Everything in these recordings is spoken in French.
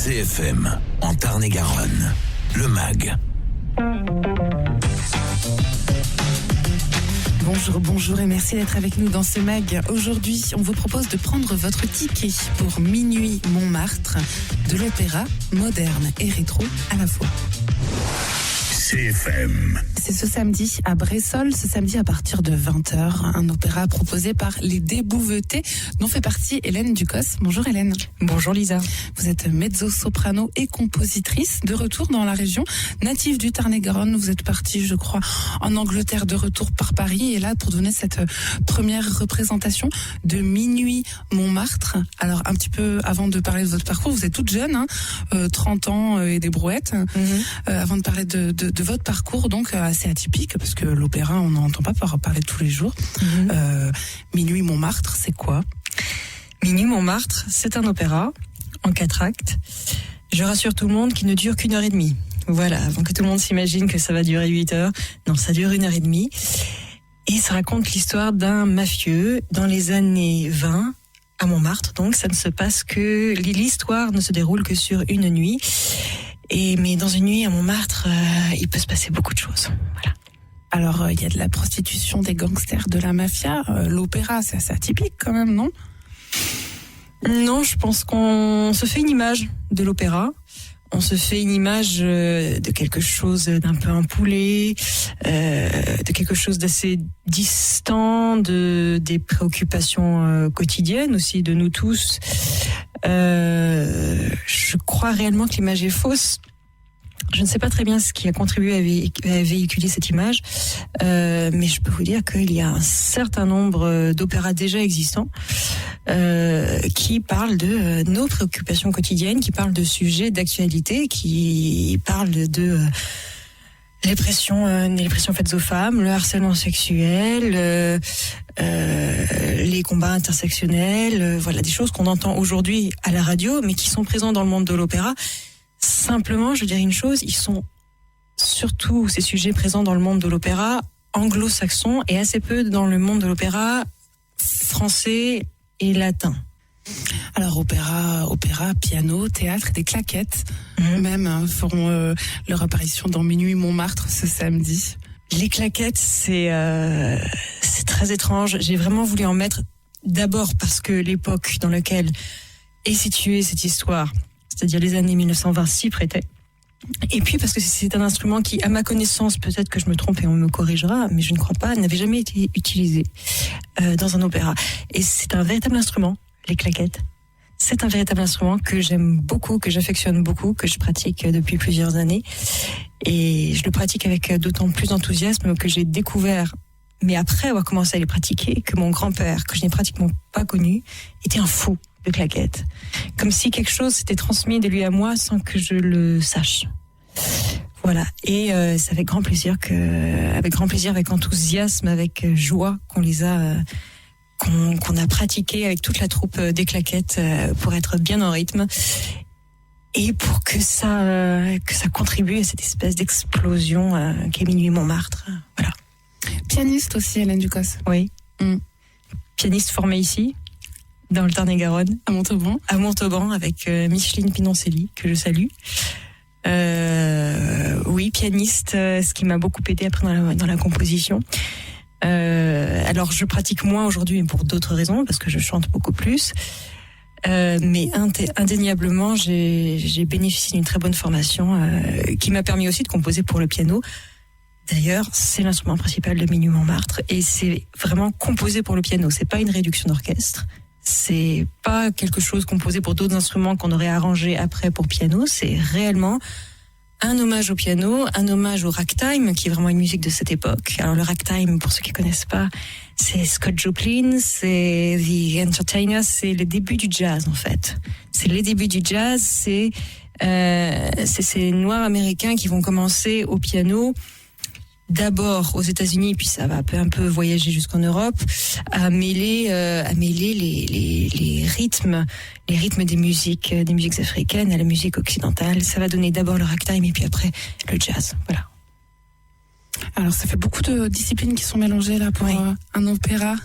CFM, en Tarn-et-Garonne, le MAG. Bonjour et merci d'être avec nous dans ce MAG. Aujourd'hui, on vous propose de prendre votre ticket pour Minuit Montmartre, de l'opéra moderne et rétro à la fois. CFM. C'est ce samedi à Bressolles, ce samedi à partir de 20h, un opéra proposé par les Débouvetés, dont fait partie Hélène Ducos. Bonjour Hélène. Bonjour Lisa. Vous êtes mezzo-soprano et compositrice, de retour dans la région, native du Tarn-et-Garonne. Vous êtes partie, je crois, en Angleterre, de retour par Paris, et là pour donner cette première représentation de Minuit Montmartre. Alors un petit peu avant de parler de votre parcours, vous êtes toute jeune, 30 ans et des brouettes. Avant de parler de votre parcours, donc assez atypique, parce que l'opéra, on n'en entend pas parler tous les jours. Minuit Montmartre, c'est quoi ? Minuit Montmartre, c'est un opéra en 4 actes. Je rassure tout le monde qu'il ne dure qu'1 heure et demie. Voilà, avant que tout le monde s'imagine que ça va durer 8 heures. Non, ça dure 1 heure et demie. Et ça raconte l'histoire d'un mafieux dans les années 20 à Montmartre. Donc ça ne se passe que... L'histoire ne se déroule que sur une nuit. Mais dans une nuit à Montmartre, il peut se passer beaucoup de choses. Voilà. Alors, il y a de la prostitution, des gangsters, de la mafia. L'opéra, c'est assez atypique quand même, non ? Non, je pense qu'on se fait une image de l'opéra. On se fait une image de quelque chose d'un peu empoulé, de quelque chose d'assez distant des préoccupations quotidiennes aussi de nous tous. Je crois réellement que l'image est fausse. Je ne sais pas très bien ce qui a contribué à véhiculer cette image, mais je peux vous dire qu'il y a un certain nombre d'opéras déjà existants qui parlent de nos préoccupations quotidiennes, qui parlent de sujets d'actualité, qui parlent de les pressions faites aux femmes, le harcèlement sexuel, les combats intersectionnels, voilà, des choses qu'on entend aujourd'hui à la radio, mais qui sont présents dans le monde de l'opéra. Simplement, je dirais une chose, ils sont surtout ces sujets présents dans le monde de l'opéra anglo-saxon et assez peu dans le monde de l'opéra français et latin. Alors opéra, piano, théâtre, des claquettes même feront leur apparition dans Minuit Montmartre ce samedi. Les claquettes, c'est très étrange. J'ai vraiment voulu en mettre d'abord parce que l'époque dans laquelle est située cette histoire, c'est-à-dire les années 1920, s'y prêtait. Et puis parce que c'est un instrument qui, à ma connaissance, peut-être que je me trompe et on me corrigera, mais je ne crois pas, n'avait jamais été utilisé dans un opéra. Et c'est un véritable instrument, les claquettes. C'est un véritable instrument que j'aime beaucoup, que j'affectionne beaucoup, que je pratique depuis plusieurs années. Et je le pratique avec d'autant plus d'enthousiasme que j'ai découvert, mais après avoir commencé à les pratiquer, que mon grand-père, que je n'ai pratiquement pas connu, était un fou de claquettes. Comme si quelque chose s'était transmis de lui à moi sans que je le sache. Voilà. Et c'est avec grand plaisir, avec enthousiasme, avec joie qu'on les a... qu'on a pratiqué avec toute la troupe des claquettes pour être bien en rythme et pour que ça contribue à cette espèce d'explosion qu'est Minuit Montmartre. Voilà. Pianiste aussi, Hélène Ducos. Oui. Pianiste formée ici, dans le Tarn-et-Garonne. À Montauban, avec Micheline Pinoncelli, que je salue. Oui, pianiste, ce qui m'a beaucoup aidé après dans la composition. Alors je pratique moins aujourd'hui, mais pour d'autres raisons, parce que je chante beaucoup plus. Mais indéniablement, j'ai bénéficié d'une très bonne formation qui m'a permis aussi de composer pour le piano. D'ailleurs, c'est l'instrument principal de Minuit Montmartre et c'est vraiment composé pour le piano. C'est pas une réduction d'orchestre. C'est pas quelque chose composé pour d'autres instruments qu'on aurait arrangé après pour piano. C'est réellement un hommage au piano, un hommage au ragtime, qui est vraiment une musique de cette époque. Alors le ragtime, pour ceux qui connaissent pas, c'est Scott Joplin, c'est The Entertainers, c'est le début du jazz en fait. C'est les débuts du jazz, c'est ces Noirs américains qui vont commencer au piano, d'abord aux États-Unis, puis ça va un peu voyager jusqu'en Europe, à mêler les rythmes des musiques africaines à la musique occidentale. Ça va donner d'abord le ragtime et puis après le jazz. Voilà. Alors ça fait beaucoup de disciplines qui sont mélangées là pour un opéra.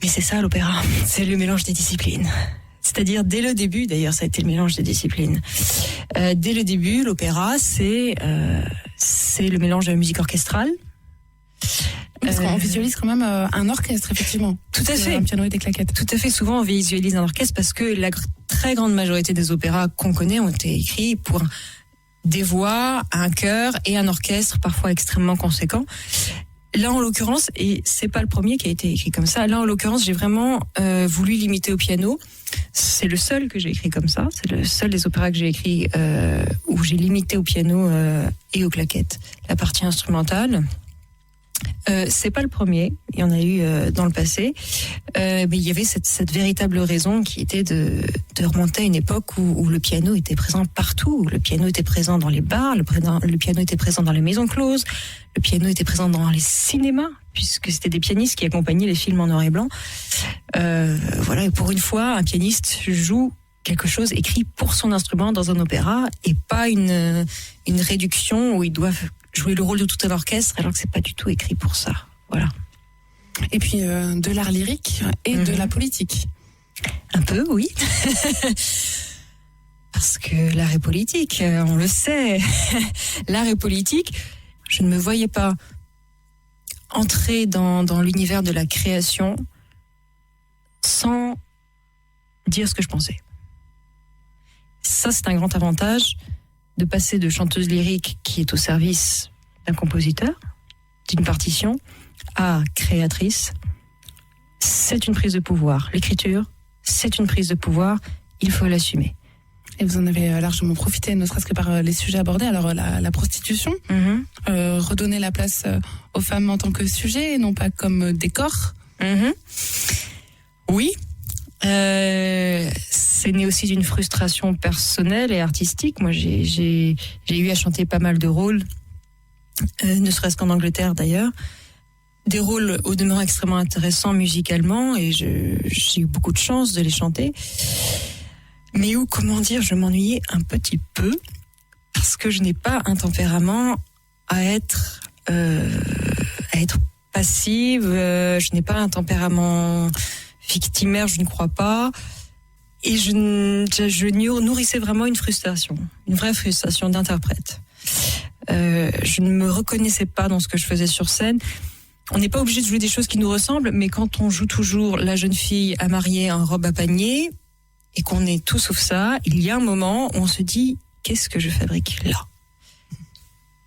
Mais c'est ça l'opéra, c'est le mélange des disciplines. C'est-à-dire, dès le début, d'ailleurs, ça a été le mélange des disciplines. Dès le début, l'opéra, c'est le mélange de la musique orchestrale. Parce qu'on visualise quand même un orchestre, effectivement. Tout à fait. Un piano et des claquettes. Tout à fait. Souvent, on visualise un orchestre parce que la très grande majorité des opéras qu'on connaît ont été écrits pour des voix, un chœur et un orchestre parfois extrêmement conséquent. Là, en l'occurrence, et c'est pas le premier qui a été écrit comme ça, là, en l'occurrence, j'ai vraiment voulu limiter au piano. C'est le seul que j'ai écrit comme ça. C'est le seul des opéras que j'ai écrit où j'ai limité au piano et aux claquettes. La partie instrumentale, c'est pas le premier. Il y en a eu dans le passé. Mais il y avait cette véritable raison qui était de remonter à une époque où le piano était présent partout. Le piano était présent dans les bars, le piano était présent dans les maisons closes, le piano était présent dans les cinémas, puisque c'était des pianistes qui accompagnaient les films en noir et blanc. Voilà, et pour une fois, un pianiste joue quelque chose écrit pour son instrument dans un opéra et pas une réduction où ils doivent jouer le rôle de tout un orchestre alors que c'est pas du tout écrit pour ça. Voilà. Et puis de l'art lyrique et de la politique. Un peu, oui. Parce que l'art est politique, on le sait. L'art est politique. Je ne me voyais pas entrer dans l'univers de la création sans dire ce que je pensais. Ça, c'est un grand avantage de passer de chanteuse lyrique qui est au service d'un compositeur, d'une partition, à créatrice. C'est une prise de pouvoir. L'écriture, c'est une prise de pouvoir. Il faut l'assumer. Et vous en avez largement profité, ne serait-ce que par les sujets abordés. Alors la prostitution, redonner la place aux femmes en tant que sujet et non pas comme décor. Oui. C'est né aussi d'une frustration personnelle et artistique. Moi, j'ai eu à chanter pas mal de rôles, ne serait-ce qu'en Angleterre d'ailleurs. Des rôles au demeurant extrêmement intéressants musicalement et j'ai eu beaucoup de chance de les chanter. Mais où, comment dire, je m'ennuyais un petit peu parce que je n'ai pas un tempérament à être passive. Je n'ai pas un tempérament victimaire, je ne crois pas. Et je nourrissais vraiment une vraie frustration d'interprète. Je ne me reconnaissais pas dans ce que je faisais sur scène. On n'est pas obligé de jouer des choses qui nous ressemblent, mais quand on joue toujours la jeune fille à marier en robe à panier, et qu'on est tout sauf ça, il y a un moment où on se dit « qu'est-ce que je fabrique là ?»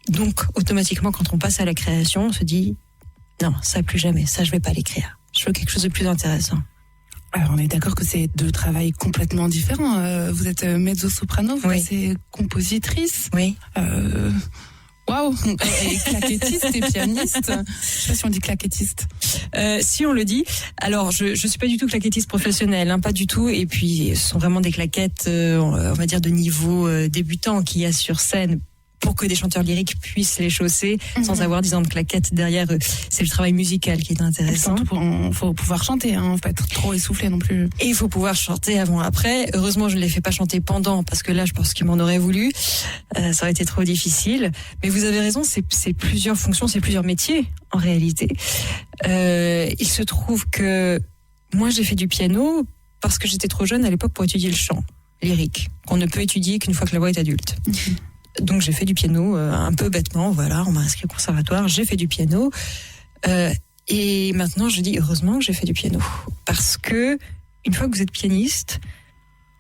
Donc, automatiquement, quand on passe à la création, on se dit « non, ça plus jamais, ça je vais pas l'écrire. Je veux quelque chose de plus intéressant. » Alors, on est d'accord que c'est deux travails complètement différents. Vous êtes mezzo-soprano, vous êtes compositrice. Oui. Waouh, et claquettiste et pianiste. Je sais pas si on dit claquettiste. Si on le dit. Alors, je suis pas du tout claquettiste professionnelle, pas du tout. Et puis, ce sont vraiment des claquettes, on va dire de niveau débutant qu'il y a sur scène pour que des chanteurs lyriques puissent les chausser sans avoir 10 ans de claquettes derrière eux. C'est le travail musical qui est intéressant. Il faut pouvoir chanter, faut pas être trop essoufflé non plus. Et il faut pouvoir chanter avant, après. Heureusement, je ne les fais pas chanter pendant, parce que là, je pense qu'ils m'en auraient voulu. Ça aurait été trop difficile. Mais vous avez raison, c'est plusieurs fonctions, c'est plusieurs métiers, en réalité. Il se trouve que moi, j'ai fait du piano parce que j'étais trop jeune à l'époque pour étudier le chant lyrique, qu'on ne peut étudier qu'une fois que la voix est adulte. Donc j'ai fait du piano un peu bêtement, voilà, on m'a inscrit au conservatoire, j'ai fait du piano et maintenant je dis heureusement que j'ai fait du piano parce que une fois que vous êtes pianiste,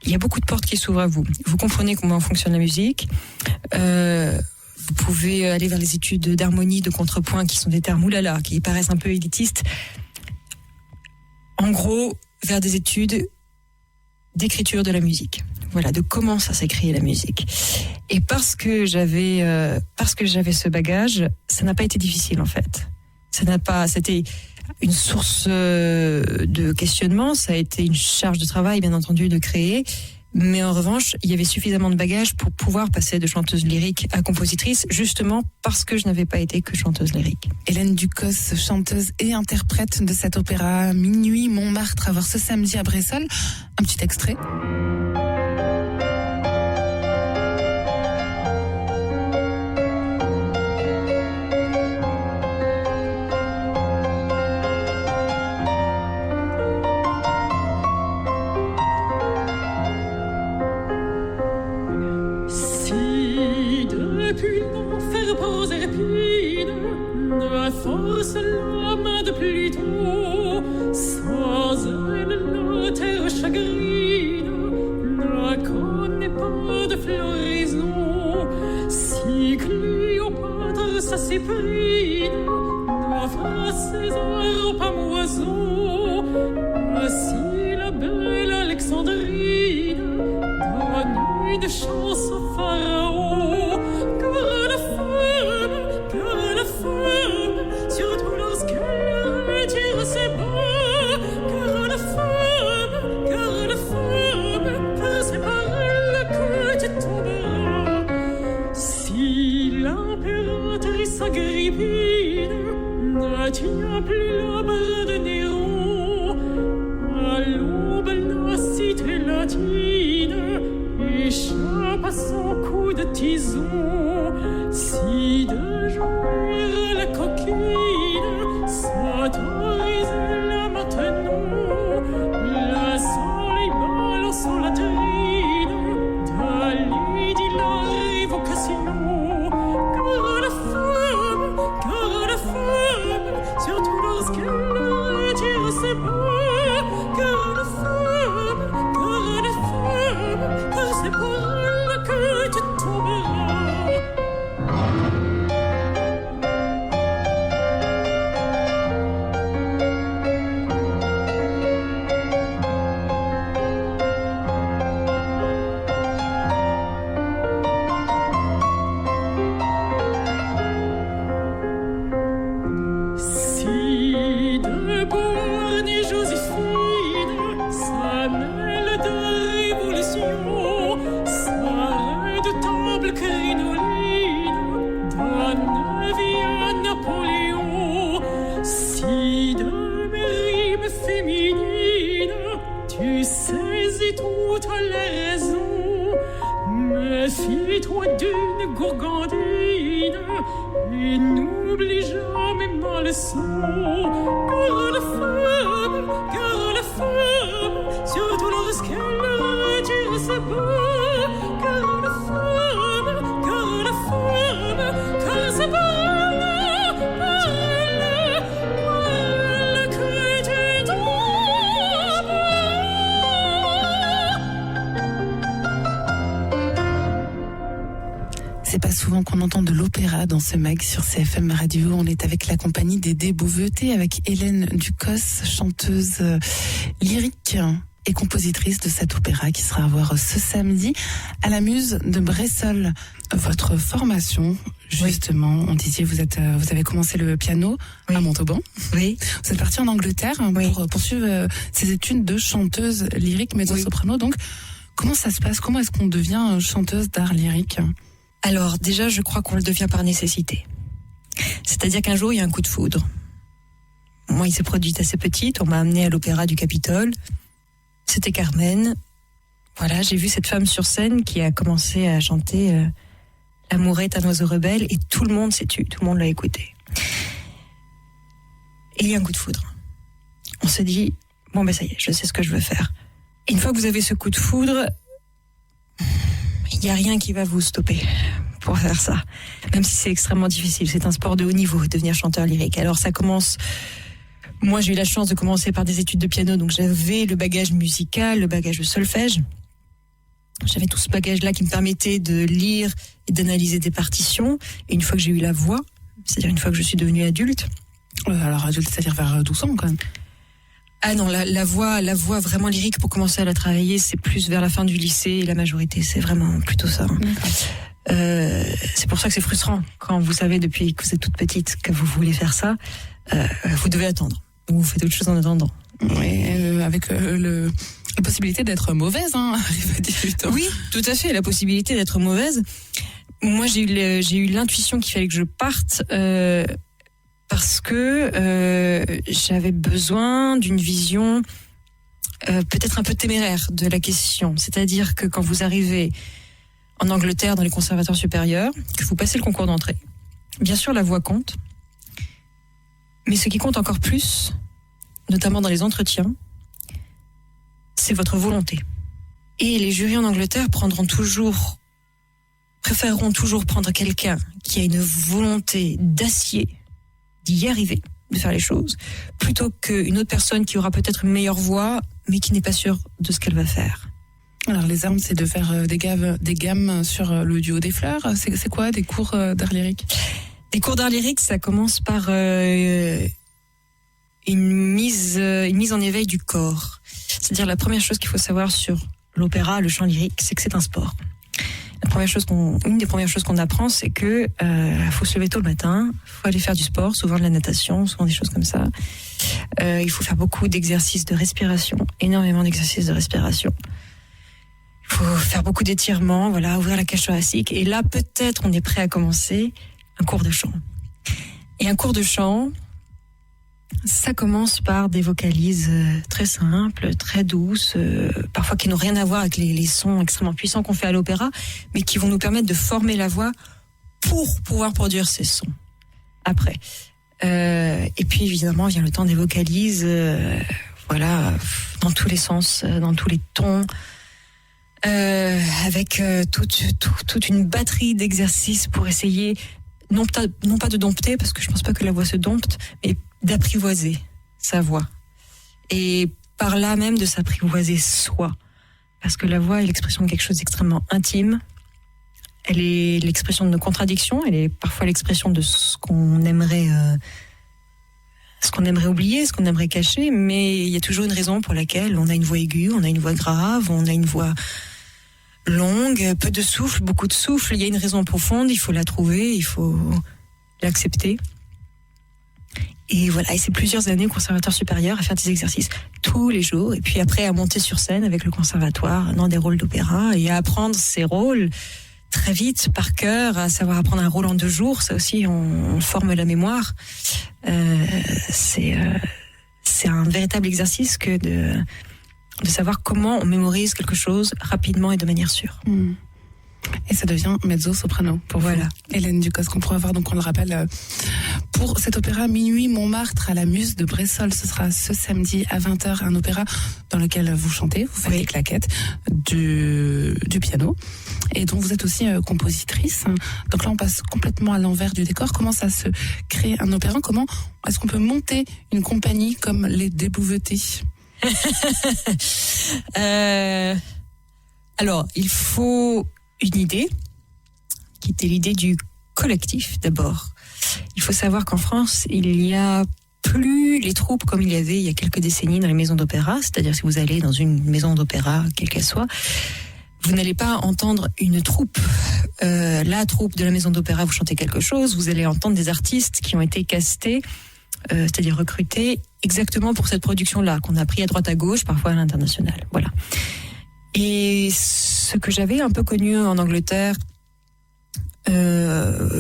il y a beaucoup de portes qui s'ouvrent à vous. Vous comprenez comment fonctionne la musique, vous pouvez aller vers les études d'harmonie, de contrepoint qui sont des termes oulala, qui paraissent un peu élitistes. En gros, vers des études d'écriture de la musique. Voilà, de comment ça s'écrit la musique. Et parce que j'avais ce bagage, ça n'a pas été difficile en fait. C'était une source de questionnement, ça a été une charge de travail bien entendu de créer, mais en revanche, il y avait suffisamment de bagages pour pouvoir passer de chanteuse lyrique à compositrice, justement parce que je n'avais pas été que chanteuse lyrique. Hélène Ducos, chanteuse et interprète de cet opéra Minuit Montmartre à voir ce samedi à Bressol. Un petit extrait. À force la main de Pluton, sans elle la terre chagrine ne connaît pas de floraison. Si Cléopâtre sa Cyprine n'offre ses airs aux pamoisons, ainsi la belle Alexandrine donne une chance au pharaon. Car la femme, surtout lorsqu'elle retire ses bras, car la femme, c'est par elle que tu tomberas. Si l'impératrice Agrippine ne tient plus la bras de Néron, à l'aube la cité latine échappe à son coup de tison. Si de jouir à la coquine s'autorise là maintenant, le soleil balançant la trine de l'idée la révocation. Car la femme, surtout lorsqu'elle retire ses bras, car c'est par elle que tu tomberas. Méfie-toi d'une gourgandine et n'oublie jamais ma leçon. Car la femme, surtout lorsqu'elle retire ses bras, car c'est par elle que tu tomberas. C'est pas souvent qu'on entend de l'opéra dans ce mag sur CFM Radio. On est avec la compagnie des Beauveutés, avec Hélène Ducos, chanteuse lyrique et compositrice de cet opéra qui sera à voir ce samedi à la Muse de Bressol. Votre formation, justement, on disait, vous avez commencé le piano à Montauban. Oui. Vous êtes partie en Angleterre pour poursuivre ces études de chanteuse lyrique, mezzo-soprano. Donc, comment ça se passe? Comment est-ce qu'on devient chanteuse d'art lyrique? Alors, déjà, je crois qu'on le devient par nécessité. C'est-à-dire qu'un jour, il y a un coup de foudre. Moi, il s'est produit assez petite. On m'a amenée à l'Opéra du Capitole. C'était Carmen. Voilà, j'ai vu cette femme sur scène qui a commencé à chanter L'amour est un oiseau rebelle, et tout le monde s'est tu, tout le monde l'a écouté. Et il y a un coup de foudre. On se dit, bon ben ça y est, je sais ce que je veux faire. Et une fois que vous avez ce coup de foudre, il n'y a rien qui va vous stopper pour faire ça. Même si c'est extrêmement difficile, c'est un sport de haut niveau, devenir chanteur lyrique. Alors ça commence... Moi, j'ai eu la chance de commencer par des études de piano, donc j'avais le bagage musical, le bagage de solfège. J'avais tout ce bagage-là qui me permettait de lire et d'analyser des partitions. Et une fois que j'ai eu la voix, c'est-à-dire une fois que je suis devenue adulte... alors adulte, c'est-à-dire vers 12 ans quand même. Ah non, la voix vraiment lyrique pour commencer à la travailler, c'est plus vers la fin du lycée et la majorité, c'est vraiment plutôt ça. C'est pour ça que c'est frustrant quand vous savez depuis que vous êtes toute petite que vous voulez faire ça, vous devez attendre. Vous faites autre chose en attendant. Oui, avec la possibilité d'être mauvaise, arrive à 18 ans. Oui, tout à fait, la possibilité d'être mauvaise. Moi, j'ai eu l'intuition qu'il fallait que je parte parce que j'avais besoin d'une vision peut-être un peu téméraire de la question. C'est-à-dire que quand vous arrivez en Angleterre dans les conservatoires supérieurs, que vous passez le concours d'entrée, bien sûr la voix compte, mais ce qui compte encore plus, notamment dans les entretiens, c'est votre volonté. Et les jurys en Angleterre préféreront toujours prendre quelqu'un qui a une volonté d'acier d'y arriver, de faire les choses, plutôt qu'une autre personne qui aura peut-être une meilleure voix, mais qui n'est pas sûre de ce qu'elle va faire. Alors les armes, c'est de faire des gammes sur le duo des fleurs. C'est quoi des cours d'art lyrique? Des cours d'art lyrique, ça commence par une mise en éveil du corps. C'est-à-dire la première chose qu'il faut savoir sur l'opéra, le chant lyrique, c'est que c'est un sport. Une des premières choses qu'on apprend, c'est que faut se lever tôt le matin, faut aller faire du sport, souvent de la natation, souvent des choses comme ça. Il faut faire beaucoup d'exercices de respiration, énormément d'exercices de respiration. Il faut faire beaucoup d'étirements, voilà, ouvrir la cage thoracique. Et là, peut-être, on est prêt à commencer un cours de chant. Et un cours de chant, ça commence par des vocalises très simples, très douces, parfois qui n'ont rien à voir avec les sons extrêmement puissants qu'on fait à l'opéra, mais qui vont nous permettre de former la voix pour pouvoir produire ces sons après. Et puis évidemment vient le temps des vocalises, voilà, dans tous les sens, dans tous les tons, avec toute une batterie d'exercices pour essayer non pas de dompter, parce que je pense pas que la voix se dompte, mais d'apprivoiser sa voix. Et par là même de s'apprivoiser soi. Parce que la voix est l'expression de quelque chose d'extrêmement intime. Elle est l'expression de nos contradictions. Elle est parfois l'expression de ce qu'on aimerait oublier, ce qu'on aimerait cacher. Mais il y a toujours une raison pour laquelle on a une voix aiguë, on a une voix grave, on a une voix longue, peu de souffle, beaucoup de souffle. Il y a une raison profonde, il faut la trouver, il faut l'accepter. Et voilà, et c'est plusieurs années au conservatoire supérieur à faire des exercices tous les jours, et puis après à monter sur scène avec le conservatoire dans des rôles d'opéra et à apprendre ces rôles très vite par cœur, à savoir apprendre un rôle en 2 jours. Ça aussi, on forme la mémoire. C'est un véritable exercice que de savoir comment on mémorise quelque chose rapidement et de manière sûre. Et ça devient mezzo-soprano pour voilà. vous, Hélène Ducos, qu'on pourra voir, donc on le rappelle, pour cet opéra Minuit Montmartre à la Muse de Bressol. Ce sera ce samedi à 20h, un opéra dans lequel vous chantez, vous faites des claquettes, du piano, et dont vous êtes aussi compositrice. Donc là, on passe complètement à l'envers du décor. Comment ça se crée un opéra? Comment est-ce qu'on peut monter une compagnie comme les Débouvetés? Alors, il faut une idée, qui était l'idée du collectif d'abord. Il faut savoir qu'en France, il y a plus les troupes comme il y avait il y a quelques décennies dans les maisons d'opéra. C'est-à-dire, si vous allez dans une maison d'opéra, quelle qu'elle soit, vous n'allez pas entendre une troupe. La troupe de la maison d'opéra, vous chantez quelque chose, vous allez entendre des artistes qui ont été castés, c'est-à-dire recrutés exactement pour cette production-là, qu'on a pris à droite à gauche, parfois à l'international. Voilà. Et ce que j'avais un peu connu en Angleterre,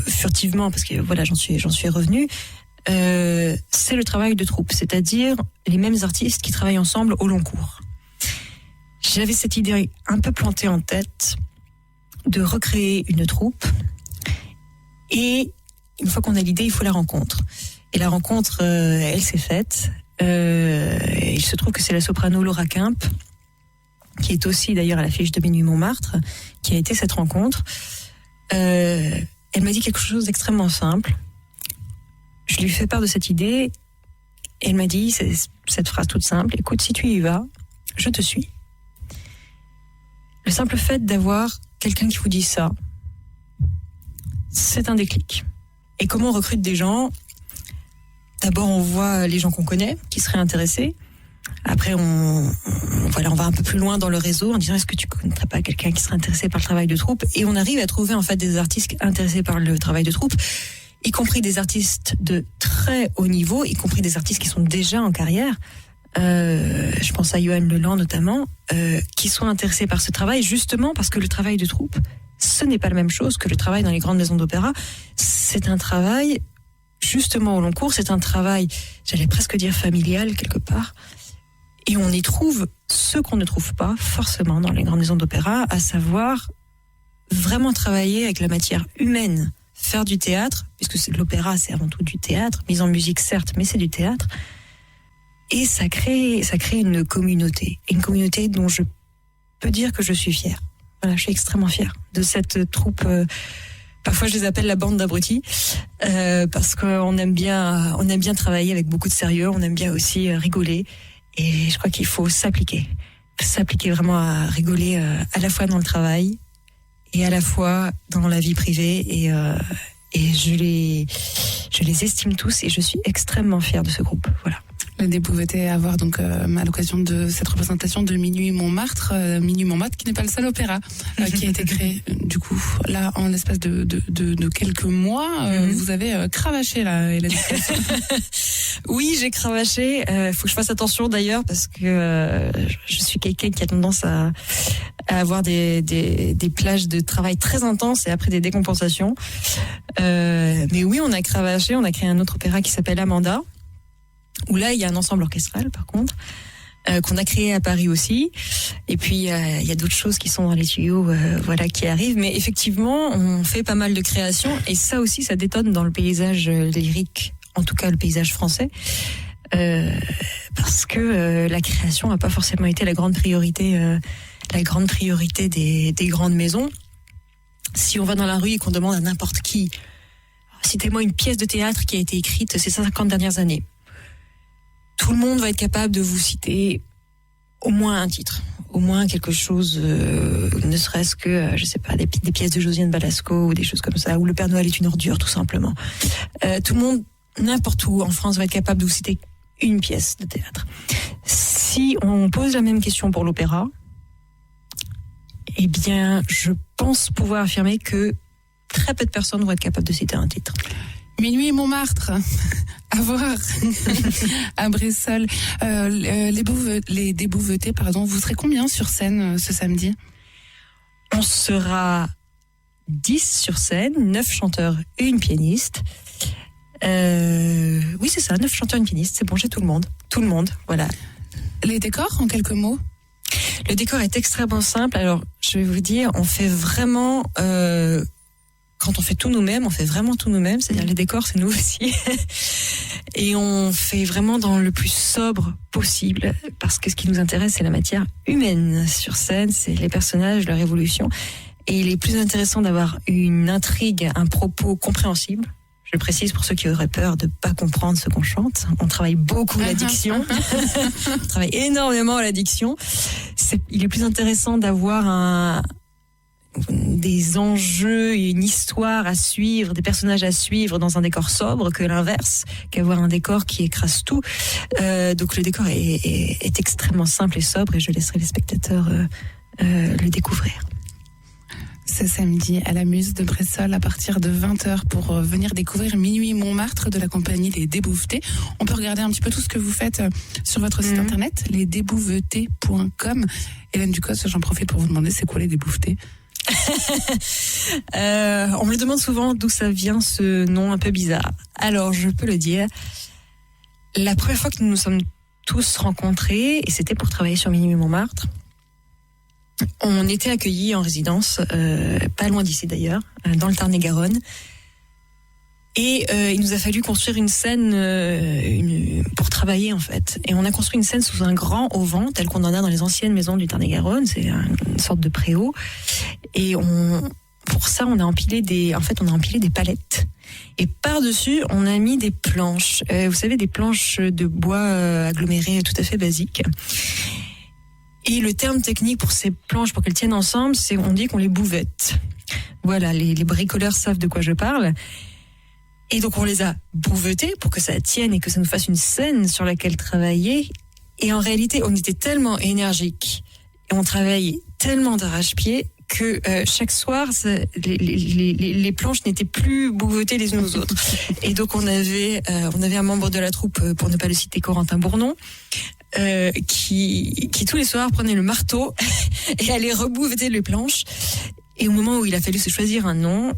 furtivement, parce que voilà, j'en suis revenue, c'est le travail de troupe, c'est-à-dire les mêmes artistes qui travaillent ensemble au long cours. J'avais cette idée un peu plantée en tête de recréer une troupe, et une fois qu'on a l'idée, il faut la rencontre. Et la rencontre, elle s'est faite. Il se trouve que c'est la soprano Laura Kemp, qui est aussi d'ailleurs à l'affiche de Minuit Montmartre, qui a été cette rencontre. Elle m'a dit quelque chose d'extrêmement simple. Je lui fais part de cette idée, et elle m'a dit cette phrase toute simple: écoute, si tu y vas, je te suis. Le simple fait d'avoir quelqu'un qui vous dit ça, c'est un déclic. Et comment on recrute des gens? D'abord, on voit les gens qu'on connaît, qui seraient intéressés. Après, on va un peu plus loin dans le réseau en disant: est-ce que tu connaîtrais pas quelqu'un qui serait intéressé par le travail de troupe? Et on arrive à trouver en fait des artistes intéressés par le travail de troupe, y compris des artistes de très haut niveau, y compris des artistes qui sont déjà en carrière. Je pense à Johan Leland notamment, qui sont intéressés par ce travail, justement parce que le travail de troupe, ce n'est pas la même chose que le travail dans les grandes maisons d'opéra. C'est un travail justement au long cours, c'est un travail, j'allais presque dire familial quelque part. Et on y trouve ce qu'on ne trouve pas forcément dans les grandes maisons d'opéra, à savoir vraiment travailler avec la matière humaine, faire du théâtre, puisque l'opéra c'est avant tout du théâtre, mise en musique certes, mais c'est du théâtre. Et ça crée une communauté dont je peux dire que je suis fière. Voilà, je suis extrêmement fière de cette troupe Parfois, je les appelle la bande d'abrutis parce qu'on aime bien travailler avec beaucoup de sérieux. On aime bien aussi rigoler. Et je crois qu'il faut s'appliquer vraiment à rigoler à la fois dans le travail et à la fois dans la vie privée. Et je les estime tous et je suis extrêmement fière de ce groupe. Voilà. Les Débouvetés à voir donc à l'occasion de cette représentation de Minuit Montmartre, qui n'est pas le seul opéra qui a été créé. Du coup, là, en l'espace de quelques mois, vous avez cravaché là, Hélène. Oui, j'ai cravaché. Faut que je fasse attention d'ailleurs parce que je suis quelqu'un qui a tendance à avoir des plages de travail très intenses et après des décompensations. Mais oui, on a cravaché. On a créé un autre opéra qui s'appelle Amanda, où là, il y a un ensemble orchestral, par contre, qu'on a créé à Paris aussi. Et puis, il y a d'autres choses qui sont dans les tuyaux, qui arrivent. Mais effectivement, on fait pas mal de créations. Et ça aussi, ça détonne dans le paysage lyrique, en tout cas le paysage français. Parce que la création n'a pas forcément été la grande priorité des grandes maisons. Si on va dans la rue et qu'on demande à n'importe qui, citez-moi une pièce de théâtre qui a été écrite ces 50 dernières années. Tout le monde va être capable de vous citer au moins un titre, au moins quelque chose, ne serait-ce que, je sais pas, des pièces de Josiane Balasco ou des choses comme ça, ou Le Père Noël est une ordure, tout simplement. Tout le monde, n'importe où en France, va être capable de vous citer une pièce de théâtre. Si on pose la même question pour l'opéra, eh bien, je pense pouvoir affirmer que très peu de personnes vont être capables de citer un titre. Minuit Montmartre, à voir à Bressol. Les Débouvetés, vous serez combien sur scène ce samedi ? On sera 10 sur scène, 9 chanteurs et une pianiste. Oui, c'est ça, 9 chanteurs et une pianiste, c'est bon, j'ai tout le monde, voilà. Les décors, en quelques mots ? Le décor est extrêmement simple. Alors, je vais vous dire, on fait vraiment... quand on fait tout nous-mêmes, on fait vraiment tout nous-mêmes. C'est-à-dire les décors, c'est nous aussi. Et on fait vraiment dans le plus sobre possible. Parce que ce qui nous intéresse, c'est la matière humaine sur scène. C'est les personnages, leur évolution. Et il est plus intéressant d'avoir une intrigue, un propos compréhensible. Je le précise pour ceux qui auraient peur de pas comprendre ce qu'on chante. On travaille beaucoup la diction. On travaille énormément la diction. Il est plus intéressant d'avoir des enjeux et une histoire à suivre, des personnages à suivre dans un décor sobre que l'inverse, qu'avoir un décor qui écrase tout. Donc le décor est extrêmement simple et sobre et je laisserai les spectateurs le découvrir. Ce samedi à la Muse de Bressol à partir de 20h pour venir découvrir Minuit Montmartre de la compagnie Les Débouvetés. On peut regarder un petit peu tout ce que vous faites sur votre site internet, lesdébouvetés.com. Hélène Ducos, j'en profite pour vous demander, c'est quoi les Débouvetés ? On me le demande souvent d'où ça vient ce nom un peu bizarre. Alors je peux le dire. La première fois que nous nous sommes tous rencontrés, et c'était pour travailler sur Minuit Montmartre, on était accueillis en résidence, pas loin d'ici d'ailleurs, dans le Tarn-et-Garonne. Et il nous a fallu construire une scène pour travailler en fait. Et on a construit une scène sous un grand auvent, tel qu'on en a dans les anciennes maisons du Tarn-et-Garonne. C'est une sorte de préau. Et pour ça, on a empilé des palettes. Et par-dessus, on a mis des planches. Vous savez, des planches de bois agglomérées tout à fait basiques. Et le terme technique pour ces planches, pour qu'elles tiennent ensemble, on dit qu'on les bouvette. Voilà, les bricoleurs savent de quoi je parle. Et donc on les a bouvetées pour que ça tienne et que ça nous fasse une scène sur laquelle travailler. Et en réalité, on était tellement énergiques et on travaillait tellement d'arrache-pied que chaque soir, les planches n'étaient plus bouvetées les unes aux autres. Et donc on avait un membre de la troupe, pour ne pas le citer, Corentin Bournon, qui tous les soirs prenait le marteau et allait rebouveter les planches. Et au moment où il a fallu se choisir un nom,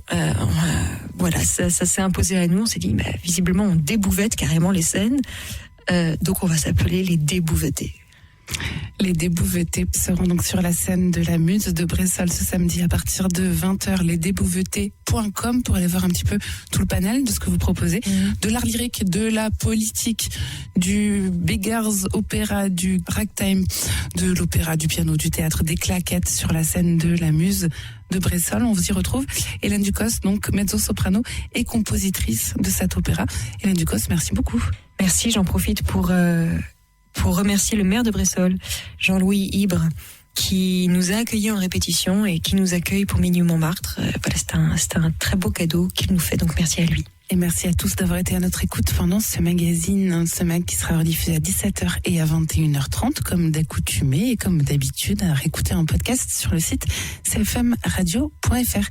ça s'est imposé à nous. On s'est dit, visiblement, on débouvette carrément les scènes. Donc on va s'appeler les Débouvetés. Les Débouvetés seront donc sur la scène de la Muse de Bressolles ce samedi à partir de 20h. Lesdébouvetés.com pour aller voir un petit peu tout le panel de ce que vous proposez. De l'art lyrique, de la politique, du Beggars Opéra, du ragtime, de l'opéra, du piano, du théâtre, des claquettes sur la scène de la Muse de Bressolles. On vous y retrouve. Hélène Ducos, donc mezzo-soprano et compositrice de cet opéra. Hélène Ducos, merci beaucoup. Merci, j'en profite pour remercier le maire de Bressolles, Jean-Louis Ibre, qui nous a accueillis en répétition et qui nous accueille pour Minuit Montmartre. Voilà, c'était un très beau cadeau qu'il nous fait, donc merci à lui. Et merci à tous d'avoir été à notre écoute pendant ce magazine, ce mag qui sera rediffusé à 17h et à 21h30, comme d'accoutumé et comme d'habitude, à réécouter en podcast sur le site cfmradio.fr.